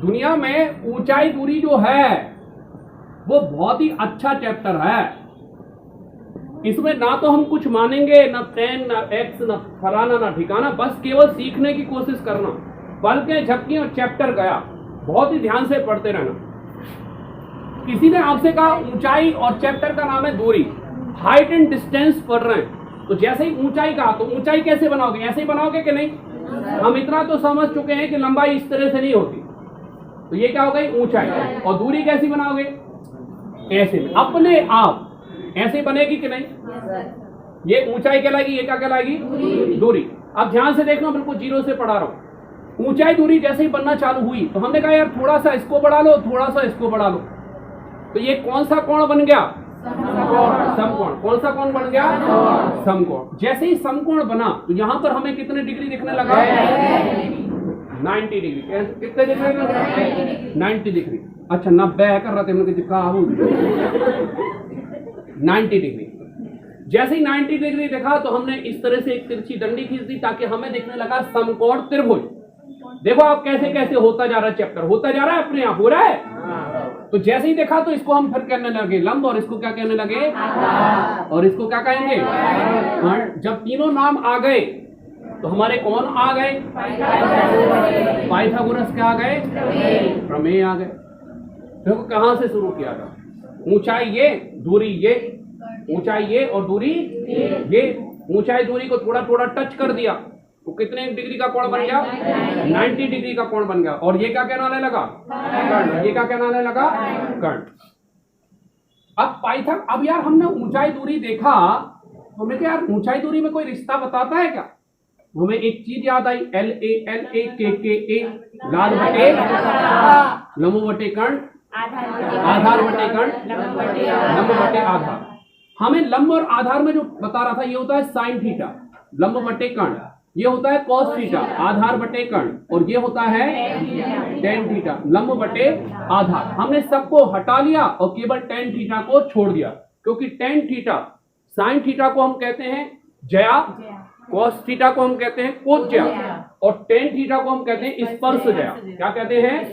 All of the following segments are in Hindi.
दुनिया में ऊंचाई दूरी जो है वो बहुत ही अच्छा चैप्टर है। इसमें ना तो हम कुछ मानेंगे, ना टेन, ना एक्स, ना फलाना, ना ठिकाना, बस केवल सीखने की कोशिश करना। पलकें झपकी और चैप्टर गया। बहुत ही ध्यान से पढ़ते रहना। किसी ने आपसे कहा ऊंचाई और चैप्टर का नाम है दूरी, हाइट एंड डिस्टेंस पढ़ रहे हैं, तो जैसे ही ऊंचाई कहा तो ऊंचाई कैसे बनाओगे? ऐसे ही बनाओगे कि नहीं? हम इतना तो समझ चुके हैं कि लंबाई इस तरह से नहीं होती, तो ये क्या हो गई? ऊंचाई। और दूरी कैसी बनाओगे? ऐसे में, अपने आप ऐसे बनेगी कि नहीं? ये ऊंचाई कहलाएगी, ये क्या कहलाएगी? दूरी। अब ध्यान से देखना, बिल्कुल जीरो से पढ़ा रहा हूं। ऊंचाई दूरी जैसे ही बनना चालू हुई तो हमने कहा यार थोड़ा सा इसको बढ़ा लो, थोड़ा सा इसको बढ़ा लो, तो ये कौन सा कोण बन गया? समकोण। कौन सा कोण बन गया? समकोण। जैसे ही समकोण बना तो यहां पर हमें कितने डिग्री दिखने लगा? 90 डिग्री। कितने डिग्री? 90 डिग्री। अच्छा 90 कर रहे थे, मैंने कहा 90 डिग्री। जैसे ही 90 डिग्री देखा तो हमने इस तरह से एक तिरछी डंडी खींच दी ताकि हमें दिखने लगा समकोण त्रिभुज। देखो आप कैसे कैसे होता जा रहा है, चैप्टर होता जा रहा है, अपने आप हो रहा है। तो जैसे ही देखा तो इसको हम फिर कहने लगे लंब, और इसको क्या कहने लगे? और इसको क्या कहेंगे? जब तीनों नाम आ गए तो हमारे कौन आ गए? पाइथागोरस क्या आ गए? प्रमेय आ गए। देखो कहां से शुरू किया था? ऊंचाई ये, दूरी ये, ऊंचाई ये और दूरी ये। ऊंचाई दूरी को थोड़ा थोड़ा टच कर दिया तो कितने डिग्री का कोण बन गया? 90 डिग्री का कोण बन गया। और ये क्या कहलाने लगा? कर्ण। ये क्या कहलाने लगा? कर्ण। अब यार हमने ऊंचाई दूरी देखा, हमने क्या यार ऊंचाई दूरी में कोई रिश्ता बताता है क्या? हमें एक चीज याद आई, LA लाल बटे लंब बटे कर्ण, आधार बटे कर्ण, लंब बटे आधार। हमें लंब और आधार में जो बता रहा था ये होता है साइन थीटा, लंब बटे कर्ण, ये होता है कॉस थीटा, आधार बटे कर्ण, और ये होता है टेन थीटा, लंब बटे आधार। हमने सबको हटा लिया और केवल टेन थीटा को छोड़ दिया, क्योंकि टेन थीटा, साइन थीटा को हम कहते हैं जया, कॉस थीटा को हम कहते हैं कोज्या, और टेन थीटा को हम कहते हैं स्पर्श जया। क्या कहते हैं?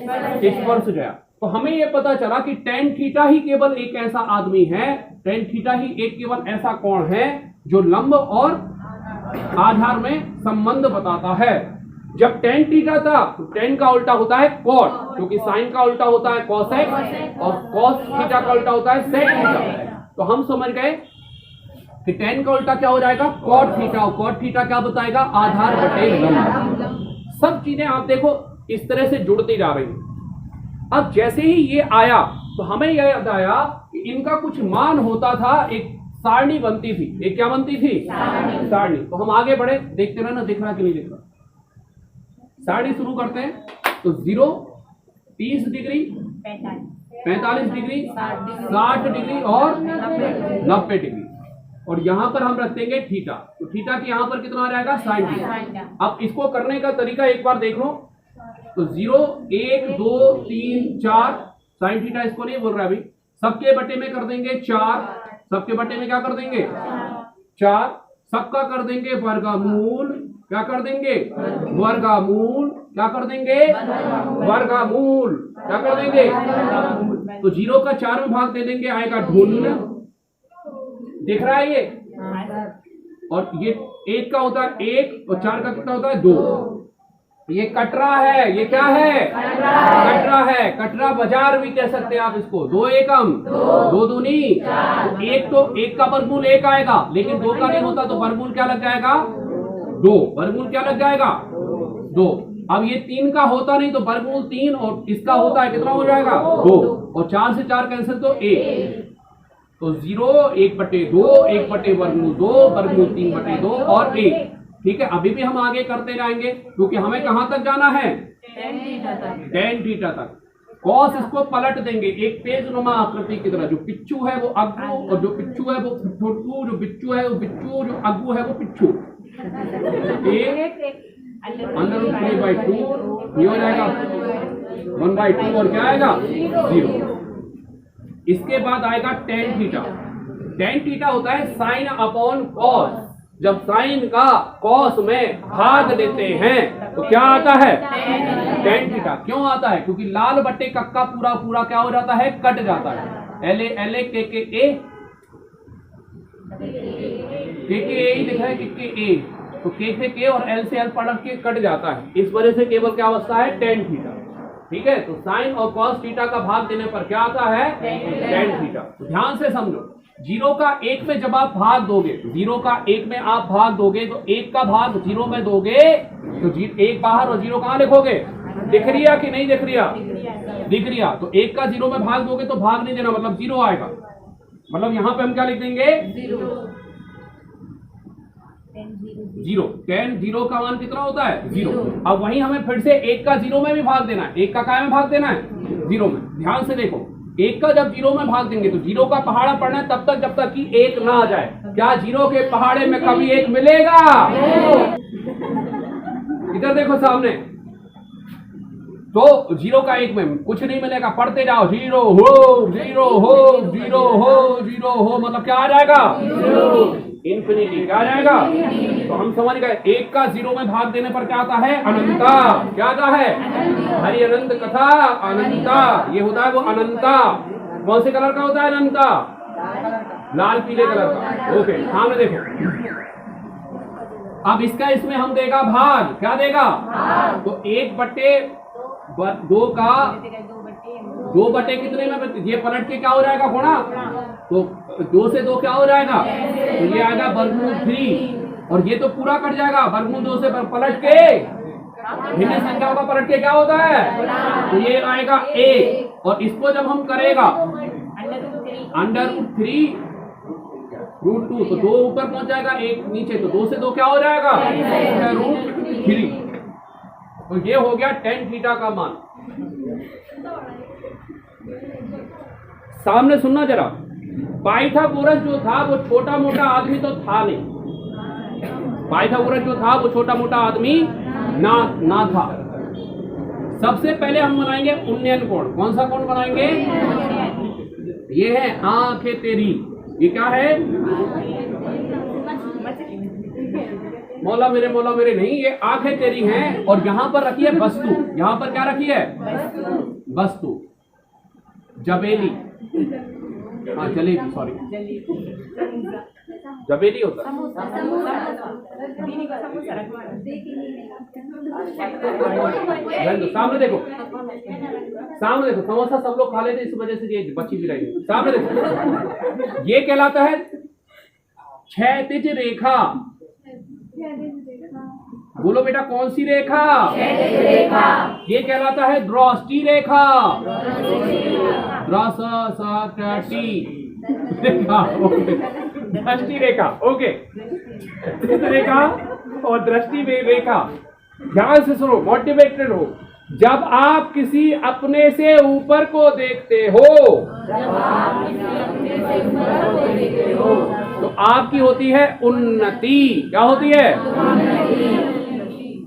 स्पर्श जया। तो हमें यह पता चला कि टेन थीटा ही केवल एक ऐसा आदमी है, टेन थीटा ही एक केवल ऐसा कोण है जो लंब और आधार में संबंध बताता है। जब टेन थीटा था तो टेन का उल्टा होता है कॉट, क्योंकि साइन का उल्टा होता है कॉसेक और कॉस थीटा का उल्टा होता है सेक थीटा। तो हम समझ गए कि टेन का उल्टा क्या हो जाएगा? Cot theta. और कॉट थीटा क्या बताएगा? आधार बटे लंब। सब चीजें आप देखो इस तरह से जुड़ती जा रही। अब जैसे ही ये आया तो हमें यह याद आया कि इनका कुछ मान होता था, एक सारणी बनती थी। एक क्या बनती थी? सारणी। तो हम आगे बढ़े, देखते रहना दिख रहा कि नहीं दिख रहा। सारणी शुरू करते हैं। तो 0, 30 डिग्री, 45 डिग्री, 60 डिग्री और 90 डिग्री। और यहां पर हम रख देंगे थीटा। तो थीटा की यहां पर कितना आ जाएगा? Sine theta. अब इसको करने का तरीका एक बार देख लो। तो 0, 1, 2, 3, 4, साइन थीटा इसको नहीं बोल रहा अभी, सबके बटे में कर देंगे 4, सबके बटे में क्या कर देंगे? 4, सबका कर देंगे वर्गमूल। क्या कर देंगे? वर्गमूल। क्या कर देंगे? वर्गमूल। क्या कर देंगे? तो 0 का 4 में भाग दे देंगे, आएगा ढूंढ। दिख रहा है ये? और ये 1 का होता है 1 और 4 का कितना होता है? 2। ये कटरा है। ये क्या है? कटरा है। कटरा बाजार भी कह सकते हैं आप इसको। 2 एकम, 2 दूनी, तो 1 का वर्गमूल 1 आएगा, लेकिन 2 का नहीं होता तो वर्गमूल क्या लग जाएगा? 2। वर्गमूल क्या लग जाएगा? 2। अब ये 3 का होता नहीं तो वर्गमूल 3, और इसका होता है कितना हो जाएगा? 2। और 4 से 4 कैंसिल तो 1। तो 0, 1/2, 1 बटे वर्गमूल 2, वर्गमूल 3/2 और 1। ठीक है, अभी भी हम आगे करते जाएंगे क्योंकि हमें कहां तक जाना है? टेन थीटा तक। कॉस इसको पलट देंगे एक तेजनुमा आकृति की तरह। जो पिच्चू है वो अग्गू, और जो पिच्चू है वो ठोटू, जो बिच्चू है वो बिच्चू, जो अग्गू है वो पिच्चू। अंडर रूट 3/2 ये हो जाएगा 1/2, और क्या आएगा? 0। इसके बाद आएगा टेन थीटा। टेन थीटा होता है साइन अपॉन कॉस। जब साइन का कॉस में भाग देते हैं तो क्या आता है? Tan theta. क्यों आता है? क्योंकि लाल बट्टे कक्का पूरा पूरा क्या हो जाता है? कट जाता है। एल ए के ए ही लिखा है, के ए, तो के और एल से एल पलट के कट जाता है। इस वजह से केवल क्या अवस्था है? Tan theta. ठीक है, तो साइन और कॉस थीटा का भाग देने पर क्या आता है? Tan theta. ध्यान से समझो, 0 का 1 में जब आप भाग दोगे, 0 का 1 में आप भाग दोगे तो 1 का भाग 0 में दोगे तो 1 बाहर और 0 कहाँ लिखोगे? दिख रिया कि नहीं दिख रिया? दिख रिया। तो 1 का 0 में भाग दोगे तो भाग नहीं देना, मतलब 0 आएगा। मतलब यहां पे हम क्या लिख देंगे? 0। टेन 0 का मान कितना होता है? 0। अब वहीं हमें फिर से 1 का 0 में भी भाग देना है। 1 का क्या में भाग देना है? 0 में। ध्यान से देखो, 1 का जब 0 में भाग देंगे तो 0 का पहाड़ा पड़ना है तब तक जब तक कि 1 ना आ जाए। क्या 0 के पहाड़े में कभी 1 मिलेगा? इधर देखो सामने, तो 0 का 1 में कुछ नहीं मिलेगा। पढ़ते जाओ, 0 हो 0 हो 0 हो 0 हो, मतलब क्या आ जाएगा? इन्फिनिटी। क्या आ जाएगा? तो हम समझ गए, 1 का 0 में भाग देने पर क्या आता है? अनंता। क्या आता है? हरि अनंत कथा अनंता, ये होता है वो अनंता। कौन से कलर का होता है अनंता? लाल पीले कलर का। ओके, सामने देखो, अब इसका इसमें हम देगा भाग। क्या देगा? तो 1/2 का 2 कितने में? ये पलट के क्या हो जाएगा? गुणा। तो 2 से 2 क्या हो जाएगा? तो ये आएगा वर्गमूल 3, और ये तो पूरा कट जाएगा। वर्गमूल 2 से पलट के भिन्न संख्याओं का पलट के क्या होता है? तो ये आएगा 1, और इसको जब हम करेगा √3 √2, तो 2 ऊपर पहुंच जाएगा, 1 नीचे, तो 2 से 2 क्या हो जाएगा? √3। तो ये हो गया टेन थीटा का मान। सामने सुनना जरा, पाइथागोरस जो था वो छोटा मोटा आदमी तो था नहीं। पाइथागोरस जो था वो छोटा मोटा आदमी ना था। सबसे पहले हम बनाएंगे उन्नयन कोण। कौन सा कोण बनाएंगे? ये है आंखें तेरी। ये क्या है? मौला मेरे नहीं, ये आंखें तेरी हैं। और यहां पर रखी है वस्तु। यहां पर क्या रखी है? वस्तु। जबेली, हाँ जलेबी, सॉरी जबेली होता है। सामने देखो, सामने देखो, समोसा सब लोग खा लेते, इस वजह से ये बच्ची भी रही। सामने देखो, ये कहलाता है क्षैतिज रेखा। बोलो बेटा, कौन सी रेखा? ये कहलाता है दृष्टि रेखा। दृष्टि रेखा। ओके, रेखा और दृष्टि रेखा। ध्यान से सुनो, मोटिवेटेड हो। जब आप किसी अपने से ऊपर को देखते हो तो आपकी होती है उन्नति। क्या होती है?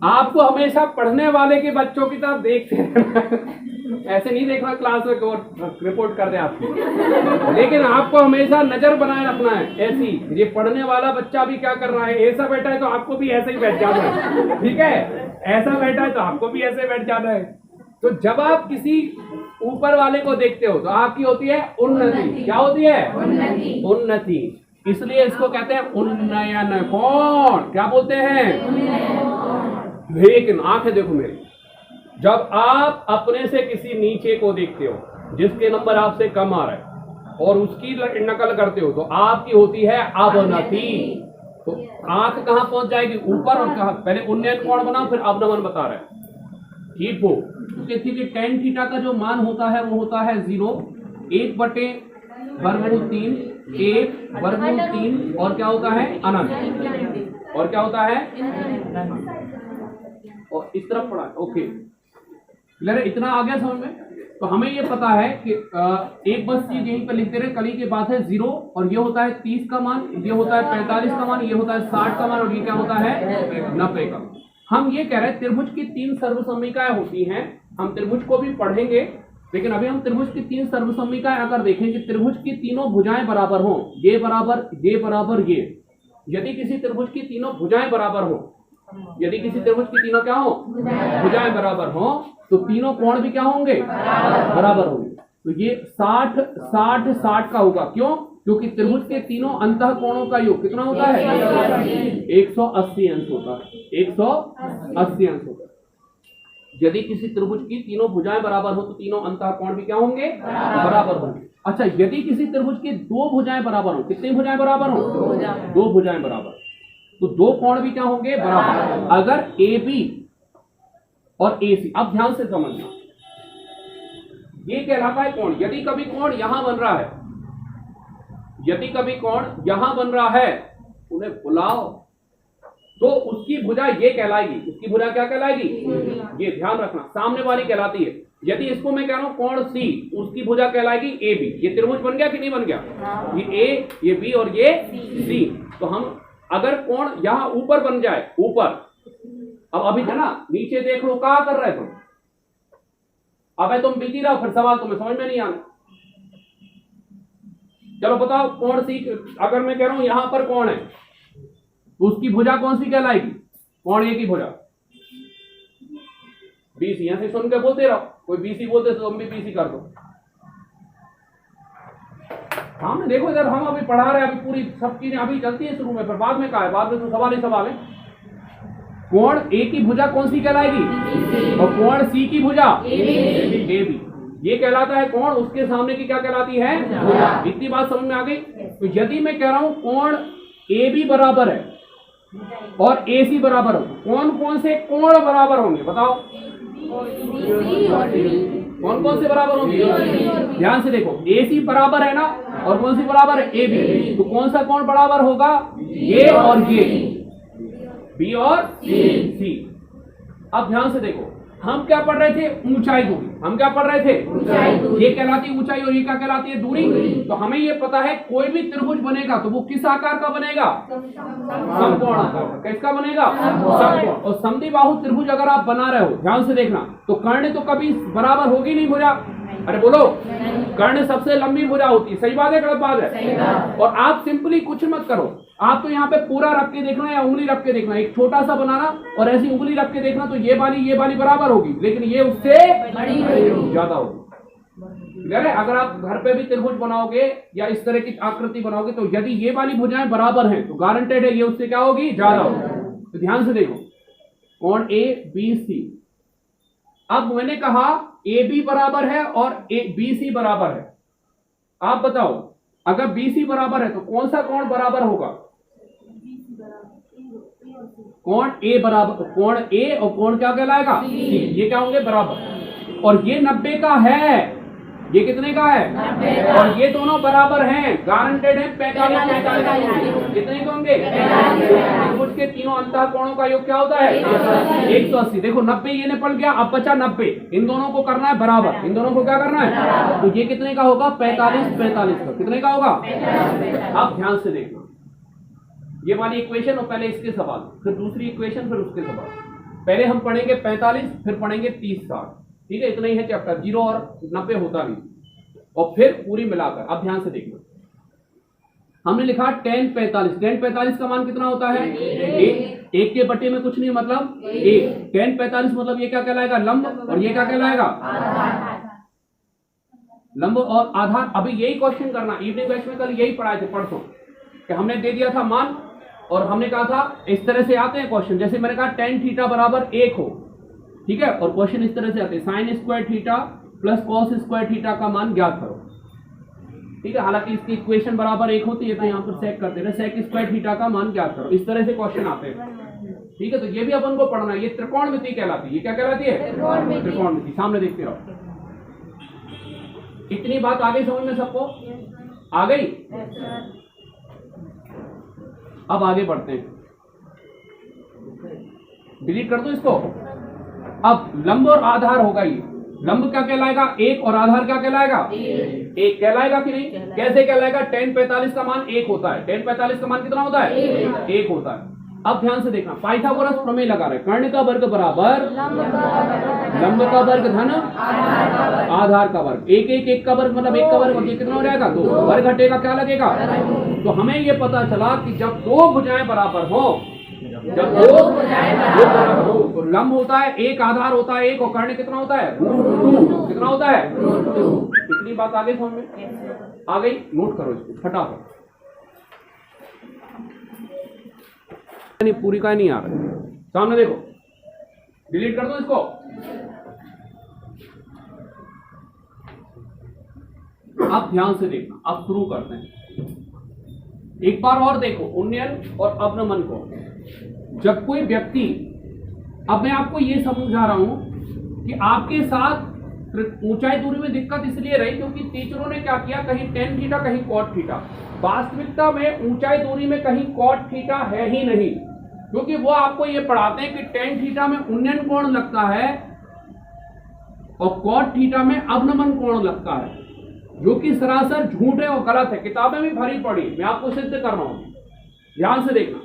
आपको हमेशा पढ़ने वाले के बच्चों की तरफ देखते रहना। ऐसे नहीं देखना क्लास में रिपोर्ट कर दे आपकी, लेकिन आपको हमेशा नजर बनाए रखना है ऐसी। ये पढ़ने वाला बच्चा भी क्या कर रहा है? ऐसा बैठा है तो आपको भी ऐसे ही बैठ जाना है। ठीक है, ऐसा बैठा है तो आपको भी ऐसे बैठ जाना है। तो जब आप किसी ऊपर वाले को देखते हो तो आपकी होती है उन्नति। क्या होती है? उन्नति। इसलिए इसको कहते हैं उन्नयन कोण। क्या बोलते हैं? लेकिन आंखें देखो मेरी, जब आप अपने से किसी नीचे को देखते हो जिसके नंबर आपसे कम आ रहा है और उसकी नकल करते हो तो आपकी होती है अवनति। तो आंख कहां पहुंच जाएगी? ऊपर। और कहां? पहले उन्नयन कोण बनाओ, फिर अवनमन बता रहे हैं। ठीक हो? क्योंकि टेन थीटा का जो मान होता है वो होता है 0, 1/√3, 1/√3, और क्या होता है? अनंत। और क्या होता है? और इस तरफ पढ़ा। ओके, इतना आ गया समझ में? तो हमें ये पता है कि एक बस चीज यहीं पर लिखते रहे, कली के बाद है 0, और ये होता है 30 का मान, ये होता है 45 का मान, ये होता है 60 का मान, और ये क्या होता है? 90 का। हम ये कह रहे हैं त्रिभुज की 3 सर्वसम्मिकाएं होती हैं। हम त्रिभुज को भी पढ़ेंगे, लेकिन अभी हम त्रिभुज की 3 सर्वसम्मिकाएं अगर देखें कि त्रिभुज की तीनों भुजाएं बराबर हों, ये बराबर, ये बराबर, ये। यदि किसी त्रिभुज की तीनों भुजाएं बराबर हो, यदि किसी त्रिभुज की तीनों क्या हो? भुजाएं बराबर हो, तो तीनों कोण भी क्या होंगे, बराबर होंगे। तो ये 60 60 60 का होगा। क्यों? क्योंकि त्रिभुज के तीनों अंतः कोणों का योग कितना होता है, 180 अंश होता है, 180 अंश होता है। यदि किसी त्रिभुज की तीनों भुजाएं बराबर हो तो तीनों अंतः कोण भी क्या होंगे, बराबर होंगे। अच्छा, यदि किसी त्रिभुज की दो भुजाएं बराबर हो, कितनी भुजाएं बराबर हो, दो भुजाएं बराबर, तो दो कोण भी क्या होंगे, बराबर। अगर AB और AC, अब ध्यान से समझना, ये कहलाता है कोण। यदि कभी कोण यहां बन रहा है, यदि कभी कोण यहां बन रहा है, उन्हें बुलाओ, तो उसकी भुजा ये कहलाएगी। उसकी भुजा क्या कहलाएगी, ये ध्यान रखना, सामने वाली कहलाती है। यदि इसको मैं कह रहा हूं कोण C, उसकी भुजा कहलाएगी AB। ये त्रिभुज बन गया कि नहीं बन गया, ये A, ये B और ये C। तो हम अगर कोण यहां ऊपर बन जाए, ऊपर, अब अभी है ना, नीचे देख लो, क्या कर रहे तुम, अब तुम बिजी रहो, फिर सवाल तुम्हें समझ में नहीं आना। चलो बताओ, कोण C, अगर मैं कह रहा हूं यहां पर कोण है, तो उसकी भुजा कौन सी कहलाएगी, कोण A की भुजा BC। यहां से सुन के बोलते रहो, कोई BC बोलते तो हम भी BC कर दो। सामने देखो इधर, हम अभी पढ़ा रहे हैं, अभी पूरी सब चीजें अभी चलती है शुरू में, फिर बाद में क्या है, बाद में तो सवाल ही सवाल है। कोण A की भुजा कौन सी कहलाएगी, और कोण C की भुजा AB। ये कहलाता है कोण, उसके सामने की क्या कहलाती है, भुजा। इतनी बात समझ में आ गई। तो यदि मैं कह रहा हूं कोण AB बराबर है और AC बराबर हो, कौन कौन से कोण बराबर होंगे, बताओ, कौन कौन से बराबर होंगे, ध्यान से देखो, AC बराबर है ना, और कौन सी बराबर है, AB। तो कौन सा कोण बराबर होगा, ये और ये, B और C। अब ध्यान से देखो, हम क्या पढ़ रहे थे, ऊंचाई दूरी। हम क्या पढ़ रहे थे, ऊंचाई दूरी। ये कहलाती है ऊंचाई और ये क्या कहलाती है, दूरी। तो हमें ये पता है कोई भी त्रिभुज बनेगा तो वो किस आकार का बनेगा, समकोण आकार का। किसका बनेगा, समकोण। और समद्विबाहु त्रिभुज अगर आप बना रहे हो, ध्यान से देखना, तो कर्ण तो कभी बराबर होगी नहीं भुजा। अरे बोलो, कर्ण सबसे लंबी भुजा होती है, सही बात है, गलत बात है। और आप सिंपली कुछ मत करो, आप तो यहाँ पे पूरा रख के देखना या उंगली रख के देखना, एक छोटा सा बनाना और ऐसी उंगली रख के देखना, तो ये वाली बराबर होगी, लेकिन ये उससे ज्यादा होगी। अगर आप घर पे भी त्रिभुज बनाओगे या इस तरह की आकृति बनाओगे, तो यदि ये वाली भुजाएं बराबर हैं तो गारंटेड है ये उससे क्या होगी, ज्यादा होगी। तो ध्यान से देखो, कोण ABC। अब मैंने कहा AB बराबर है और BC बराबर है। आप बताओ, अगर BC बराबर है तो कौन सा कोण बराबर होगा, कोण A बराबर, कोण A और कोण क्या कहलाएगा, C। ये क्या होंगे, बराबर। और ये 90 का है, ये कितने का है, 90। और ये दोनों बराबर हैं, गारंटेड है 45 कितने के होंगे, त्रिभुज के तीनों अंतः कोणों का योग क्या होता है, 180। देखो 90 ये निपट गया, अब बचा 90, इन दोनों को करना है बराबर, इन दोनों को क्या करना है, तो ये कितने का होगा, 45 का, कितने का होगा। अब ध्यान से देखना, ये वाली इक्वेशन और पहले इसके सवाल, फिर दूसरी इक्वेशन, फिर उसके सवाल। पहले हम पढ़ेंगे 45, फिर पढ़ेंगे 30 60, ठीक है, इतना ही है चैप्टर, 0 और 90 होता नहीं, और फिर पूरी मिलाकर। अब ध्यान से देखना, हमने लिखा tan 45, tan 45 का मान कितना होता है, एक के बटे में कुछ नहीं, मतलब एक। tan 45 मतलब ये क्या कहलाएगा, लंब, और ये क्या कहलाएगा, लंब और आधार। अभी यही क्वेश्चन करना, इवनिंग बैच में कल यही पढ़ाए थे परसों, कि हमने दे दिया था मान, और हमने कहा था इस तरह से आते हैं क्वेश्चन, जैसे मैंने कहा tan थीटा बराबर 1 हो, ठीक है, और क्वेश्चन इस तरह से आते हैं, sin square theta plus cos square theta का मान ज्ञात करो, ठीक है। हालांकि इसकी इक्वेशन बराबर 1 होती है, तो यहाँ पर सेक करते हैं, sec स्क्वायर थीटा का मान ज्ञात करो, इस तरह से क्वेश्चन आते हैं, ठीक है। तो ये भी अपन को पढ़ना है, ये त्रिकोणमिति कहलाती है। ये क्या कहलाती है, त्रिकोणमिति। सामने देखते रहो, इतनी बात आ गई समझ में सबको, आ गई। अब आगे बढ़ते हैं, डिलीट कर दो इसको। अब लंब और आधार होगा, ये लंब क्या कहलाएगा, 1, और आधार क्या कहलाएगा, 1 कहलाएगा कि नहीं, कैसे कहलाएगा, tan 45 का मान 1 होता है, tan 45 का मान कितना होता है, 1 होता है। अब ध्यान से देखना, पाइथागोरस प्रमेय लगा रहे, कर्ण का वर्ग बराबर लंब का वर्ग धन आधार का वर्ग, 1 का वर्ग मतलब 1 का वर्ग, ये कितना हो जाएगा, 2, वर्ग घटेगा क्या लगेगा। तो हमें ये पता चला कि जब दो भुजाएं बराबर हो जब दो बराबर हो। तो लंब होता है एक, आधार होता है एक, और कर्ण कितना होता है √2। कितना होता है √2। कितनी बात आगे समझ में आ गई? नोट करो इसको फटाफट। नहीं पूरी का नहीं आ रहा, सामने देखो, डिलीट कर दो इसको। अब ध्यान से देखना, अब शुरू करते हैं। एक बार और देखो, उन्नयन और अवनमन को। जब कोई व्यक्ति, अब मैं आपको ये समझा रहा हूं कि आपके साथ ऊंचाई दूरी में दिक्कत इसलिए रही क्योंकि टीचरों ने क्या किया, कहीं टेन थीटा कहीं कॉट थीटा। वास्तविकता में ऊंचाई दूरी में कहीं कॉट थीटा है ही नहीं, क्योंकि वो आपको ये पढ़ाते हैं कि टेन थीटा में उन्नयन कोण लगता है और कॉट थीटा में अवनमन कोण लगता है, जो कि सरासर झूठ है और गलत है। किताबें भी भरी पड़ी, मैं आपको सिद्ध कर रहा हूं, ध्यान से देखना।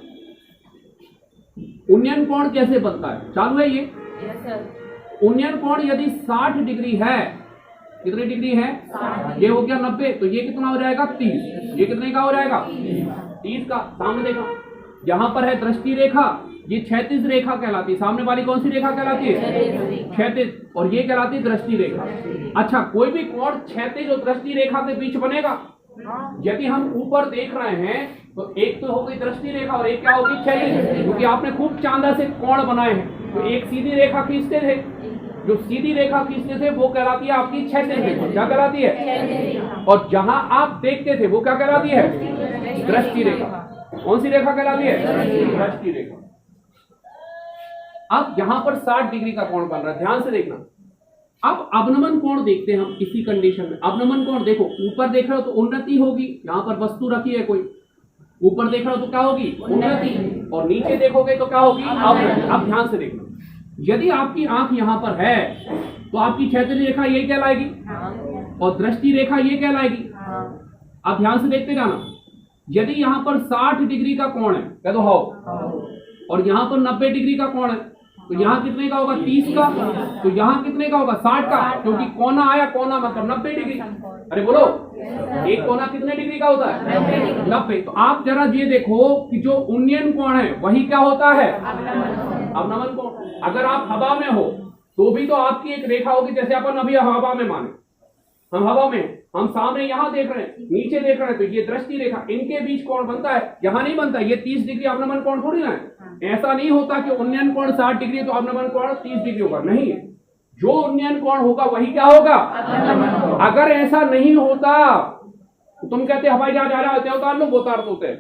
उन्नयन कोण कैसे बनता है? चालू है ये? Yes sir. उन्नयन कोण यदि 60 डिग्री है, कितनी डिग्री है? ये हो गया 90, तो ये कितना हो जाएगा 30। ये कितने का हो जाएगा 30 का। सामने देखा, यहां पर है दृष्टि रेखा, ये क्षैतिज रेखा कहलाती है। सामने वाली कौन सी रेखा कहलाती है? क्षैतिज। और ये कहलाती है दृष्टि रेखा। अच्छा, कोई भी कोण क्षैतिज और दृष्टि रेखा के बीच बनेगा। यदि हम ऊपर देख रहे हैं तो एक तो हो गई दृष्टि रेखा और एक क्या होगी? क्षैतिज। क्योंकि आपने खूब चांदा से कोण बनाए हैं, तो एक सीधी रेखा खींचते थे, जो सीधी रेखा खींचते थे वो कहलाती है आपकी क्षैतिज रेखा। क्या कहलाती है? और जहां आप देखते थे वो क्या कहलाती है? दृष्टि रेखा। कौन सी रेखा कहलाती है? दृष्टि रेखा। अब यहां पर 60 डिग्री का कोण बन रहा है, ध्यान से देखना। अब अवनमन कोण देखते हैं हम इसी कंडीशन में। अवनमन कोण देखो, ऊपर देख रहे हो तो उन्नति होगी, यहां पर वस्तु रखी है कोई, ऊपर देख रहे हो तो क्या होगी? उन्नति। और नीचे देखोगे तो क्या होगी? अवनति। अब ध्यान से देखना, यदि आपकी आंख यहां पर है तो आपकी क्षैतिज रेखा ये कहलाएगी और दृष्टि रेखा ये कहलाएगी। अब ध्यान से देखते जाना, यदि यहां पर 60 डिग्री का कोण है, कह दो हाउ, और यहां पर 90 डिग्री का कोण है, तो यहाँ कितने का होगा? 30 का। तो यहाँ कितने का होगा? 60 का, क्योंकि कोना आया, कोना मतलब 90 डिग्री। अरे बोलो, एक कोना कितने डिग्री का होता है? 90। तो आप जरा ये देखो कि जो उन्नयन कोण है वही क्या होता है? अवनमन कोण। अगर आप हवा में हो तो भी तो आपकी एक रेखा होगी, जैसे अपन अभी हवा में माने, हम हवा में, हम सामने यहां देख रहे हैं, नीचे देख रहे हैं, तो ये दृष्टि रेखा, इनके बीच कोण बनता है, यहां नहीं बनता। ये 30 डिग्री अवनमन कोण थोड़ी ना है। ऐसा नहीं होता कि उन्नयन कोण 60 डिग्री तो अवनमन कोण 30 डिग्री होगा, नहीं। जो उन्नयन कोण होगा वही क्या होगा? अगर ऐसा नहीं होता तो तुम कहते हवाई जहाज आ रहा होते उतार लो, वो उतार होते।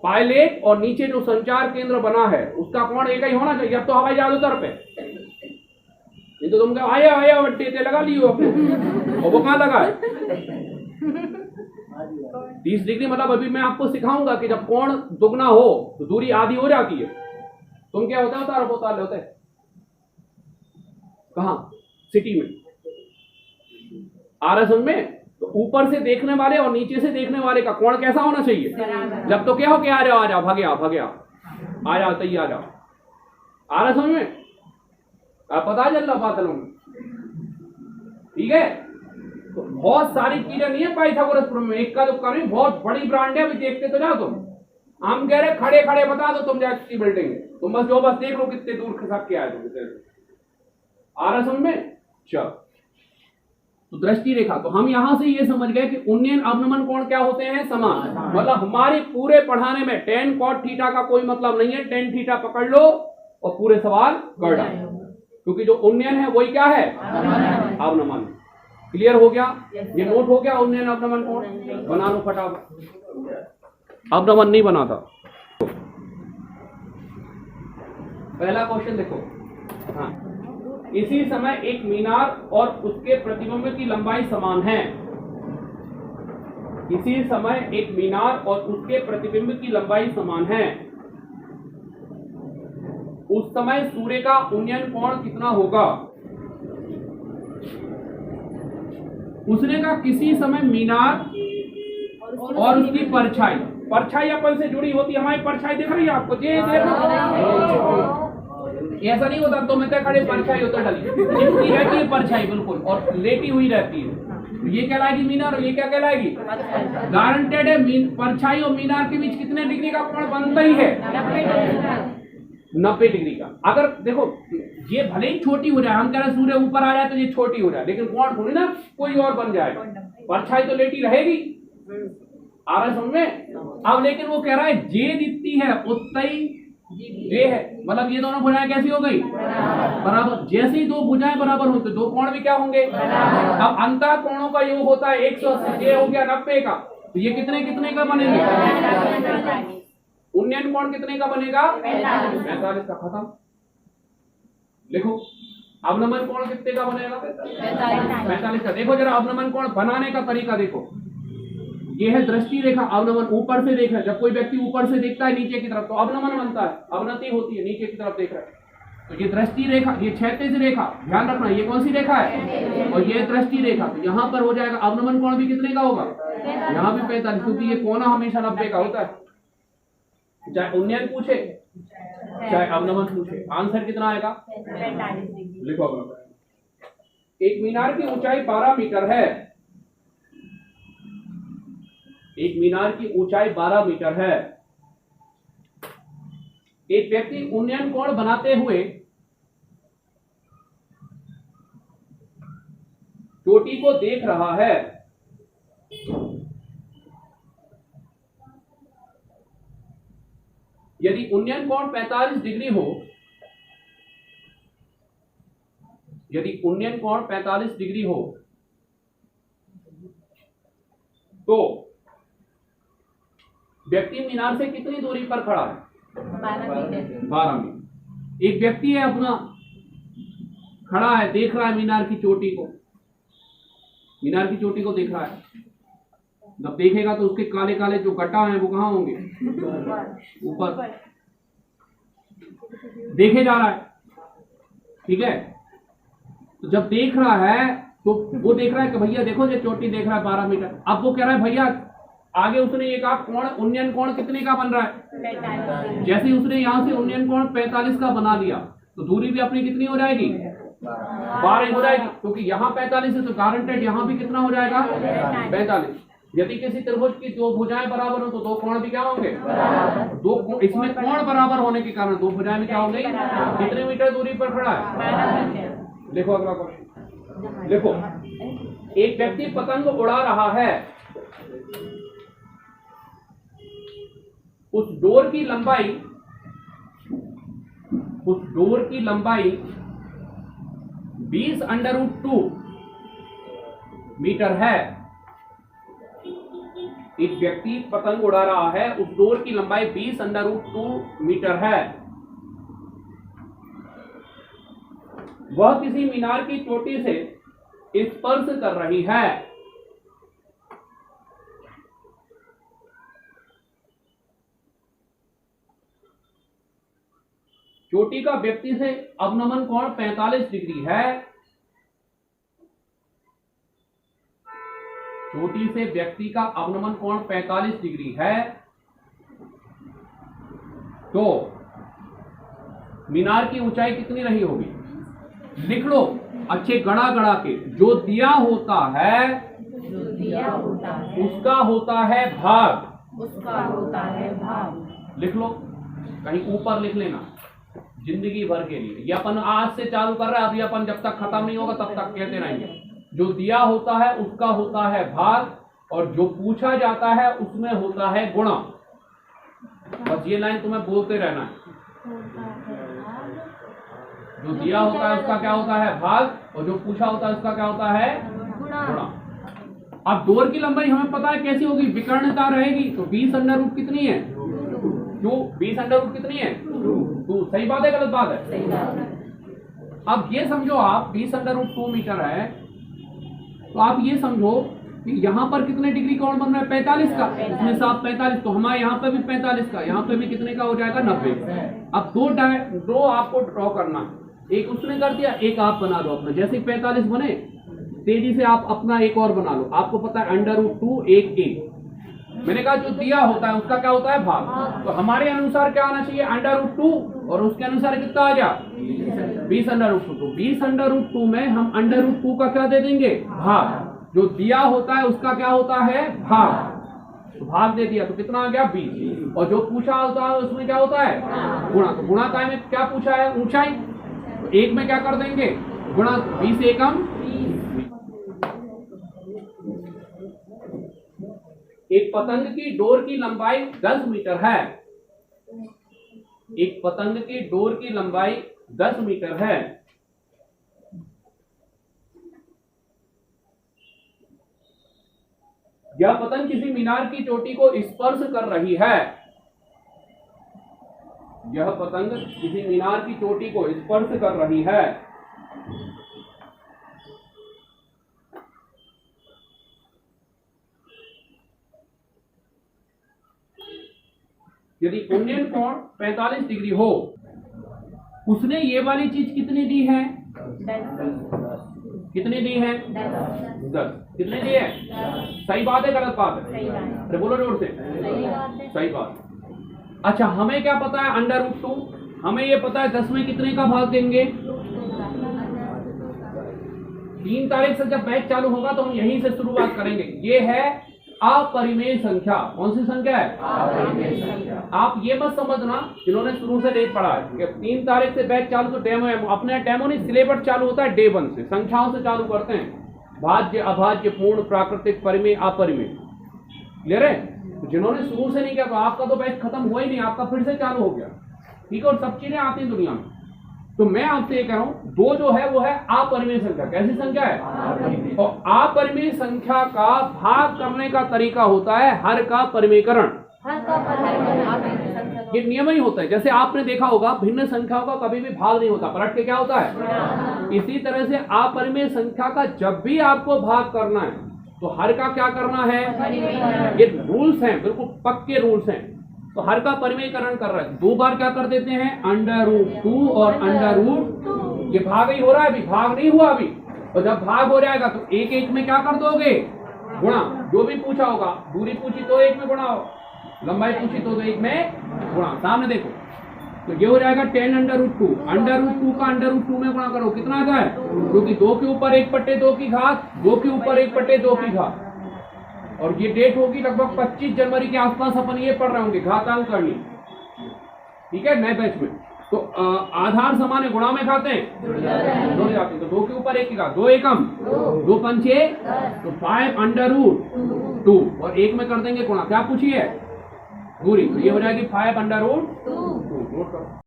पायलट और नीचे जो संचार केंद्र बना है उसका कोण एक ही होना चाहिए। अब तो हवाई जहाज उतर पे, नहीं तो तुम कहो आया आया टेटे लगा लियो अपने, और वो कहां लगा है? 30 डिग्री मतलब अभी मैं आपको सिखाऊंगा कि जब कोण दुगना हो तो दूरी आधी हो जाती है। तुम क्या होता है? उतार लेते हैं कहां? सिटी में, आरएस में। तो ऊपर से देखने वाले और नीचे से देखने वाले का कोण कैसा होना चाहिए? जब तो क्या हो, क्या आ जाओ भागे आओ आ जाओ तैयार आ जाओ। आरएस में आप पता चल रहा बादलों में, ठीक है। तो बहुत सारी चीजें नहीं है पाइथागोरस में, एक का दुक्का नहीं, बहुत बड़ी ब्रांड है। अभी देखते तो जाओ तुम, हम कह रहे खड़े खड़े बता दो तुम जाती बिल्डिंग, तुम बस देख लो कितने दूर खसक के आए तुम आरएस में। चल, तो दृष्टि रेखा, तो हम यहां से ये समझ गए कि उन्नयन अवनमन कोण क्या होते हैं? समान। मतलब हमारे पूरे पढ़ाने में टेन कॉट थीटा का कोई मतलब नहीं है। टेन थीटा पकड़ लो और पूरे सवाल कर डालो, क्योंकि जो उन्नयन है वही क्या है? अवनमन। क्लियर हो गया? ये नोट हो गया उन्नयन अवनमन कोण। बना लो फटाफट। अवनमन नहीं बनाता। पहला क्वेश्चन देखो। हाँ, इसी समय एक मीनार और उसके प्रतिबिंब की लंबाई समान है। इसी समय एक मीनार और उसके प्रतिबिंब की लंबाई समान है। उस समय सूर्य का उन्नयन कोण कितना होगा? उसने कहा किसी समय मीनार और उसकी परछाई, परछाई अपन से जुड़ी होती है। हमारी परछाई दिख रही है आपको? जी ऐसा नहीं होता तो मैं क्या खड़े परछाई होता डाली, लिखती रहती है परछाई बिल्कुल और लेटी हुई रहती है, तो ये कहलाएगी मीनार और ये क्या कहलाएगी? गारंटेड है। परछाई और मीनार के बीच कितने डिग्री का कोण बनता ही है? 90 डिग्री का। अगर देखो ये भले ही छोटी हो जाए, हम कह रहे हैं सूर्य ऊपर आ जाए तो ये छोटी हो जाए, लेकिन कोण थोड़ी ना कोई और बन जाए, परछाई तो लेटी रहेगी। आ रहा समझ में? अब लेकिन वो कह रहा है जे जितनी है उतना ही जे है, मतलब ये दोनों भुजाएं कैसी हो गई? बराबर। जैसे ही दो भुजाएं बराबर होते दो कोण भी क्या होंगे? अब अंतः कोणों का योग होता है 180, ये हो गया 90 का, तो ये कितने कितने का बनेंगे? उन्नयन कोण कितने का बनेगा? 45 का। खत्म। लिखो अवनमन कोण कितने का बनेगा? 45 का। देखो जरा अवनमन कोण बनाने का तरीका देखो, ये है दृष्टि रेखा। अवनमन ऊपर से देख रहा है, जब कोई व्यक्ति ऊपर से देखता है नीचे की तरफ तो अवनमन बनता है, अवनति होती है, नीचे की तरफ देख रहा है तो ये दृष्टि रेखा, ये क्षैतिज रेखा, ध्यान रखना ये कौन सी रेखा है? और ये दृष्टि रेखा, तो यहाँ पर हो जाएगा अवनमन कोण भी कितने का होगा? यहाँ भी 45, क्योंकि ये कोना हमेशा 90 का होता है, चाहे उन्नयन पूछे चाहे अवनमन पूछे। आंसर कितना आएगा? 45। लिखो अगला। एक मीनार की ऊंचाई 12 मीटर है, एक मीनार की ऊंचाई 12 मीटर है। एक व्यक्ति उन्नयन कोण बनाते हुए चोटी को देख रहा है। यदि उन्नयन कोण 45 डिग्री हो, यदि उन्नयन कोण 45 डिग्री हो तो व्यक्ति मीनार से कितनी दूरी पर खड़ा है? 12 मीटर। एक व्यक्ति है अपना खड़ा है, देख रहा है मीनार की चोटी को, मीनार की चोटी को देख रहा है। जब देखेगा तो उसके काले काले जो गट्टा हैं वो कहाँ होंगे? ऊपर देखे जा रहा है, ठीक है। तो जब देख रहा है तो वो देख रहा है कि भैया देखो ये चोटी देख रहा है 12 मीटर। अब वो कह रहा है भैया आगे उसने ये कहा कोण उन्नयन कोण कितने का बन रहा है? जैसे ही उसने यहां से उन्नयन कोण 45 का बना दिया तो दूरी भी अपनी कितनी हो जाएगी? 12 हो जाएगी, क्योंकि यहाँ 45 है तो गारंटेड यहाँ भी कितना हो जाएगा? 45। यदि किसी त्रिभुज की दो भुजाएं बराबर हो तो दो कोण भी क्या होंगे? दो। इसमें कोण बराबर होने के कारण दो भुजाएं भी क्या होंगी? कितने मीटर दूरी पर खड़ा है? देखो अगला क्वेश्चन। देखो एक व्यक्ति पतंग उड़ा रहा है, उस डोर की लंबाई 20√2 मीटर है। एक व्यक्ति पतंग उड़ा रहा है, उस डोर की लंबाई 20√2 मीटर है। वह किसी मीनार की चोटी से स्पर्श कर रही है। चोटी का व्यक्ति से अवनमन कोण 45 डिग्री है। चोटी से व्यक्ति का अवनमन कोण 45 डिग्री है, तो मीनार की ऊंचाई कितनी रही होगी? लिख लो अच्छे गड़ा गड़ा के। जो दिया होता है उसका होता है भाग, उसका होता है भाग। लिख लो, कहीं ऊपर लिख लेना, जिंदगी भर के लिए। ये अपन आज से चालू कर रहे हैं, अभी अपन जब तक खत्म नहीं होगा तब तक कहते रहेंगे। जो दिया होता है उसका होता है भाग, और जो पूछा जाता है उसमें होता है गुणा। बस ये लाइन तुम्हें बोलते रहना है। जो दिया होता है उसका क्या होता है? भाग, और जो पूछा होता है उसका क्या होता है? गुणा। अब डोर की लंबाई हमें पता है कैसी होगी, विकर्णता रहेगी, तो 20√2 कितनी है? 2। 20√2 कितनी है? 2। सही बात है गलत बात है? सही बात है। अब ये समझो आप 20√2 मीटर है, तो आप ये समझो कि यहाँ पर कितने डिग्री कोण बन रहा है? 45 का। इसमें साफ 45, तो हमारे यहाँ पे भी 45 का, यहाँ पे भी कितने का हो जाएगा? 90। अब दो आपको ड्रॉ करना है, एक उसने कर दिया, एक आप बना दो अपना। जैसे 45 बने तेजी से आप अपना एक और बना लो। आपको पता है √2 एक मैंने कहा जो दिया होता है उसका क्या होता है भाग। तो हमारे अनुसार क्या आना चाहिए √2 और उसके अनुसार कितना आ गया 20√2। तो 20√2 में हम √2 का क्या दे देंगे भाग। जो दिया होता है उसका क्या होता है भाग। तो भाग दे दिया तो कितना आ गया 20। और जो पूछा होता है उसमें क्या होता है गुणा। तो गुणा काय में क्या पूछा है ऊंचाई। तो एक में क्या कर देंगे गुणा 20 एकम 20। एक पतंग की डोर की लंबाई 10 मीटर है। एक पतंग की डोर की लंबाई 10 मीटर है। यह पतंग किसी मीनार की चोटी को स्पर्श कर रही है। यह पतंग किसी मीनार की चोटी को स्पर्श कर रही है। यदि उन्नयन कोण 45 डिग्री हो। उसने ये वाली चीज कितनी दी है कितनी दी है 10। कितने दी है सही बात है गलत बात है अरे बोलो जोर से सही बात। अच्छा हमें क्या पता है √2। हमें ये पता है 10 में कितने का भाग देंगे 3 तारीख से जब बैच चालू होगा तो हम यहीं से शुरुआत करेंगे। ये है अपरिमेय संख्या। कौन सी संख्या है अपरिमेय संख्या। आप ये मत समझना जिन्होंने शुरू से डेट पढ़ा है कि 3 तारीख से बैच चालू तो डेमो है। अपने डेमो नहीं सिलेबस चालू होता है डे 1 से संख्याओं से चालू करते हैं। भाज्य अभाज्य पूर्ण प्राकृतिक परिमेय अपरिमेय क्लियर है। तो जिन्होंने शुरू से नहीं किया तो आपका तो बैच खत्म हुआ ही नहीं आपका फिर से चालू हो गया ठीक है। और सब चीजें आती हैं दुनिया में। तो मैं आपसे ये कह रहा हूं 2 जो है वो है अपरिमेय संख्या। कैसी संख्या है और अपरिमेय संख्या का भाग करने का तरीका होता है हर का परिमेयकरण। ये नियम ही होता है। जैसे आपने देखा होगा भिन्न संख्याओं का कभी भी भाग नहीं होता पलट के क्या होता है। इसी तरह से अपरिमेय संख्या का जब भी आपको भाग करना है तो हर का क्या करना है। ये रूल्स हैं बिल्कुल पक्के रूल्स हैं। तो हर का परिमेयकरण कर रहा है 2 बार क्या कर देते हैं √2 और √2। ये भाग ही हो रहा है अभी भाग नहीं हुआ अभी। और जब भाग हो जाएगा तो एक एक में क्या कर दोगे गुणा। जो भी पूछा होगा दूरी पूछी तो 1 में गुणा हो लंबाई पूछी तो 1 में गुणा। सामने देखो तो ये हो जाएगा 10 √2। √2 का √2 में गुणा करो कितना आता है क्योंकि 2 के ऊपर 1/2 की घात 2 के ऊपर 1/2 की घात। और ये डेट होगी लगभग 25 जनवरी के आसपास अपन ये पढ़ रहे होंगे घातांक करनी ठीक है नए बैच में। तो आधार समान है गुणा में खाते हैं जुड़ जाते हैं। तो 2 के ऊपर 1 की घात 2 एकम 2 पंचे तो 5 √2 और 1 में कर देंगे गुणा। क्या पूछी है दूरी तो ये हो जाएगी 5 √2।